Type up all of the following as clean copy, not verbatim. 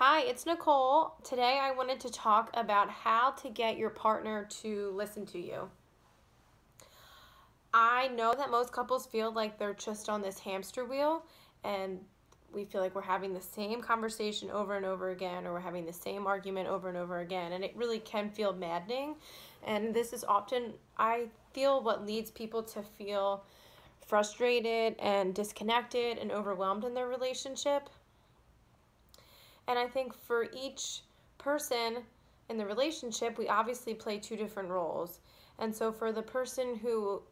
Hi, it's Nicole. Today I wanted to talk about how to get your partner to listen to you. I know that most couples feel like they're just on this hamster wheel and we feel like we're having the same conversation over and over again, or we're having the same argument over and over again, and it really can feel maddening. And this is often, I feel, what leads people to feel frustrated and disconnected and overwhelmed in their relationship. And I think for each person in the relationship, we obviously play two different roles. And so for the person who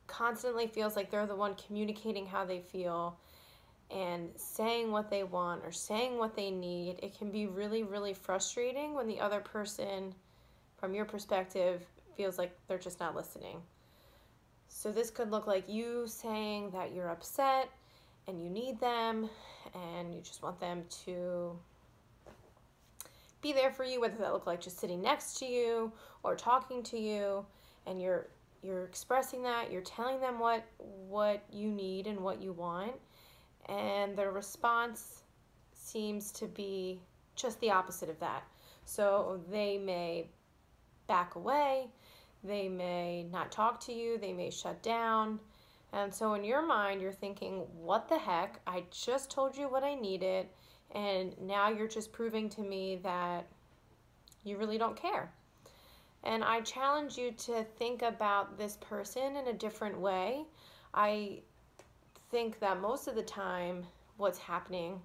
constantly feels like they're the one communicating how they feel and saying what they want or saying what they need, it can be really, really frustrating when the other person, from your perspective, feels like they're just not listening. So this could look like you saying that you're upset and you need them and you just want them to be there for you, whether that look like just sitting next to you or talking to you, and you're expressing that, you're telling them what you need and what you want, and their response seems to be just the opposite of that. So they may back away, they may not talk to you, they may shut down. And so in your mind, you're thinking, what the heck? I just told you what I needed, and now you're just proving to me that you really don't care. And I challenge you to think about this person in a different way. I think that most of the time what's happening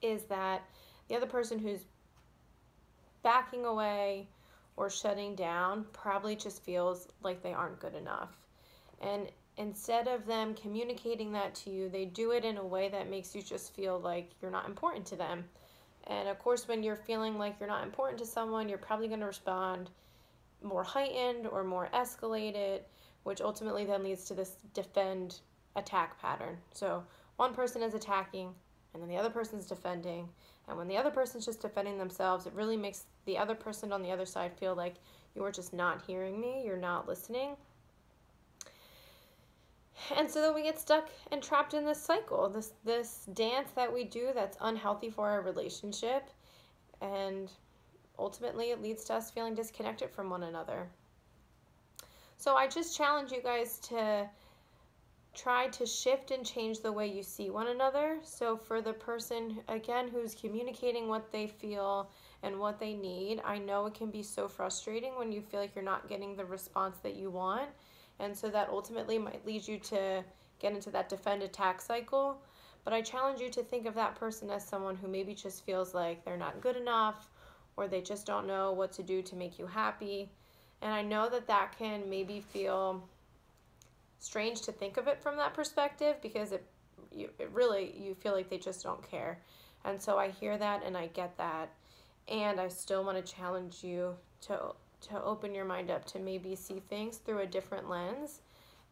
is that the other person who's backing away or shutting down probably just feels like they aren't good enough. And instead of them communicating that to you, they do it in a way that makes you just feel like you're not important to them. And of course, when you're feeling like you're not important to someone, you're probably going to respond more heightened or more escalated, which ultimately then leads to this defend attack pattern. So one person is attacking and then the other person's defending. And when the other person's just defending themselves, it really makes the other person on the other side feel like you're just not hearing me, you're not listening. And so then we get stuck and trapped in this cycle, this dance that we do that's unhealthy for our relationship, and ultimately it leads to us feeling disconnected from one another. So I just challenge you guys to try to shift and change the way you see one another. So for the person, again, who's communicating what they feel and what they need, I know it can be so frustrating when you feel like you're not getting the response that you want. And so that ultimately might lead you to get into that defend attack cycle. But I challenge you to think of that person as someone who maybe just feels like they're not good enough, or they just don't know what to do to make you happy. And I know that that can maybe feel strange to think of it from that perspective, because it really, you feel like they just don't care. And so I hear that and I get that. And I still want to challenge you to open your mind up to maybe see things through a different lens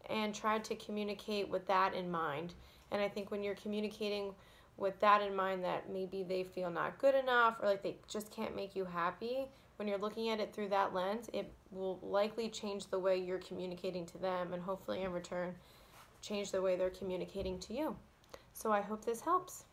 and try to communicate with that in mind. And I think when you're communicating with that in mind, that maybe they feel not good enough or like they just can't make you happy, when you're looking at it through that lens, it will likely change the way you're communicating to them, and hopefully in return change the way they're communicating to you. So I hope this helps.